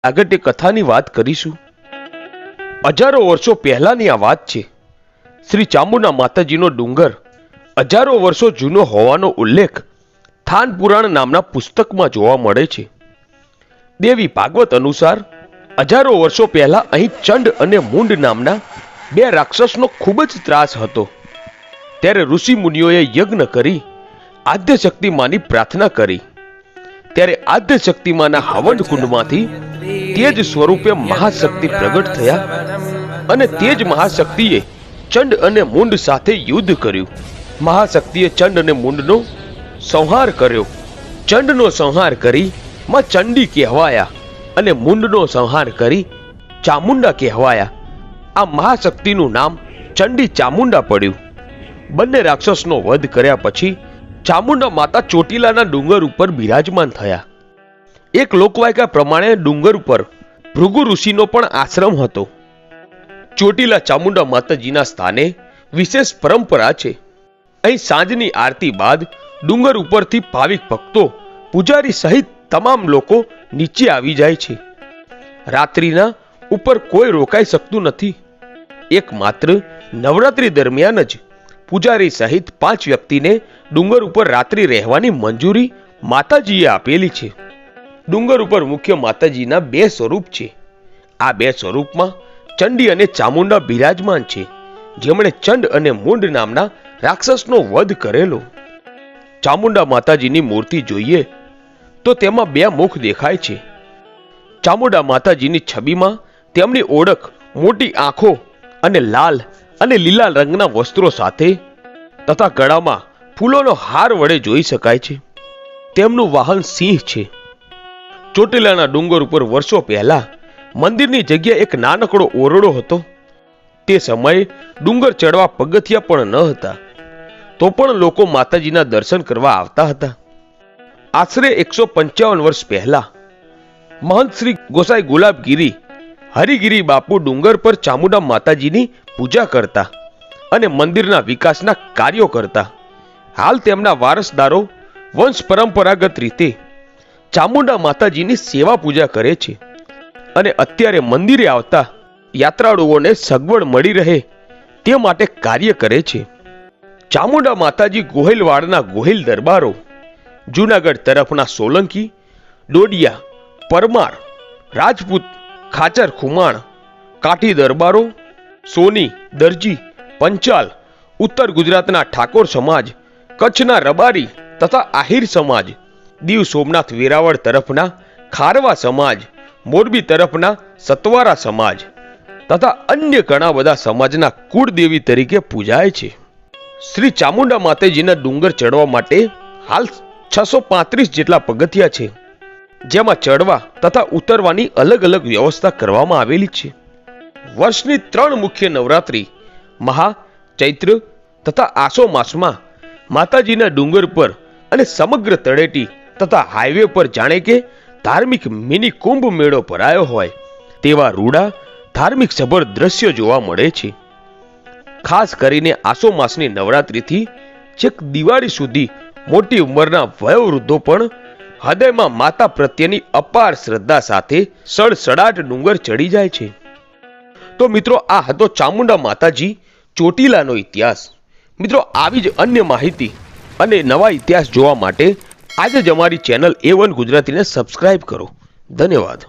આગળ તે કથાની વાત કરીશું। હજારો વર્ષો પહેલાની આ વાત છે। શ્રી ચામુંડા માતાજીનો ડુંગર હજારો વર્ષો જૂનો હોવાનો ઉલ્લેખ થાન પુરાણ નામના પુસ્તકમાં જોવા મળે છે। દેવી ભાગવત અનુસાર હજારો વર્ષો પહેલા અહીં ચંડ અને મૂંડ નામના બે રાક્ષસનો ખૂબ જ ત્રાસ હતો। ત્યારે ઋષિ મુનિઓએ યજ્ઞ કરી આદ્ય શક્તિમાની પ્રાર્થના કરી। ત્યારે આદ્ય શક્તિમાના હવન કુંડમાંથી તેજ સ્વરૂપે મહાશક્તિ પ્રગટ થયા અને તેજ મહાશક્તિએ ચંડ અને મૂંડ સાથે યુદ્ધ કર્યું। મહાશક્તિએ ચંડ અને મૂંડનો સંહાર કર્યો। ચંડનો સંહાર કરી માં ચંડી કહેવાયા અને મૂંડનો સંહાર કરી ચામુંડા કહેવાયા। આ મહાશક્તિનું નામ ચંડી ચામુંડા પડ્યું। બંને રાક્ષસનો વધ કર્યા પછી ચામુંડા માતા ચોટીલાના ડુંગર ઉપર બિરાજમાન થયા। એક લોકવાયકા પ્રમાણે ડુંગર ઉપર ભૃગુ ઋષિનો પણ આશ્રમ હતો। ચોટીલા ચામુંડા માતાજીના સ્થાને વિશેષ પરંપરા છે। અહીં સાંજની આરતી બાદ ડુંગર ઉપરથી ભાવિક ભક્તો પૂજારી સહિત તમામ લોકો નીચે આવી જાય છે। રાત્રિના ઉપર કોઈ રોકાઈ શકતું નથી। એકમાત્ર નવરાત્રી દરમિયાન જ પૂજારી સહિત 5 વ્યક્તિને ડુંગર ઉપર રાત્રિ રહેવાની મંજૂરી માતાજીએ આપેલી છે। ડુંગર ઉપર મુખ્ય માતાજીના 2 સ્વરૂપ છે। આ 2 સ્વરૂપમાં ચંડી અને ચામુંડા બિરાજમાન છે, જેમણે ચંડ અને મૂંડ નામના રાક્ષસનો વધ કરેલો। ચામુંડા માતાજીની મૂર્તિ જોઈએ તો તેમાં 2 મુખ દેખાય છે। ચામુંડા માતાજીની છબીમાં તેમની ઓળખ મોટી આંખો અને લાલ અને લીલા રંગના વસ્ત્રો સાથે તથા ગળામાં ફૂલોનો હાર વડે જોઈ શકાય છે। તેમનું વાહન સિંહ છે। ચોટીલાના ડુંગર ઉપર વર્ષો પહેલા મંદિરની જગ્યાએ એક નાનકડો ઓરડો હતો। તે સમયે ડુંગર ચડવા પગથિયા પણ ન હતા, તો પણ લોકો માતાજીના દર્શન કરવા આવતા હતા। આશરે 155 વર્ષ પહેલા મહંત શ્રી ગોસાઈ ગુલાબગીરી હરિગીરી બાપુ ડુંગર પર ચામુંડા માતાજીની પૂજા કરતા અને મંદિરના વિકાસના કાર્યો કરતા। હાલ તેમના વારસદારો વંશ પરંપરાગત રીતે ચામુંડા માતાજીની સેવા પૂજા કરે છે અને અત્યારે મંદિરે આવતા યાત્રાળુઓને સગવડ મળી રહે તે માટે કાર્ય કરે છે। ચામુંડા માતાજી ગોહિલવાડના ગોહિલ દરબારો, જૂનાગઢ તરફના સોલંકી, ડોડિયા, પરમાર, રાજપૂત, ખાચર ખુમાણ, કાઠી દરબારો, સોની, દરજી, પંચાલ, ઉત્તર ગુજરાતના ઠાકોર સમાજ, કચ્છના રબારી તથા આહિર સમાજ, દીવ સોમનાથ વેરાવળ તરફના ખારવા સમાજ, મોરબી તરફના સતવારા સમાજ તથા અન્ય ઘણા બધા સમાજના કુળદેવી તરીકે પૂજાય છે। શ્રી ચામુંડા માતાજીના ડુંગર ચડવા માટે હાલ 635 જેટલા પગથિયા છે, જેમાં ચડવા તથા ઉતરવાની અલગ અલગ વ્યવસ્થા કરવામાં આવેલી છે। વર્ષની 3 મુખ્ય નવરાત્રી મહા, ચૈત્ર તથા આસો માસમાં માતાજીના ડુંગર પર અને સમગ્ર તળેટી તથા હાઈવે પર જાણે કે ધાર્મિક મિની કુંભ મેળો ભરાયો હોય તેવા રૂડા ધાર્મિક સભર દ્રશ્યો જોવા મળે છે। ખાસ કરીને આસો માસની નવરાત્રીથી છેક દિવાળી સુધી મોટી ઉંમરના વયોવૃદ્ધો પણ હૃદયમાં માતા પ્રત્યેની અપાર શ્રદ્ધા સાથે સડસડાટ ડુંગર ચડી જાય છે। તો મિત્રો, આ હતો ચામુંડા માતાજી ચોટીલાનો ઇતિહાસ। મિત્રો, આવી જ અન્ય માહિતી અને નવા ઇતિહાસ જોવા માટે આજે જ અમારી ચેનલ A1 ગુજરાતીને સબસ્ક્રાઇબ કરો। ધન્યવાદ।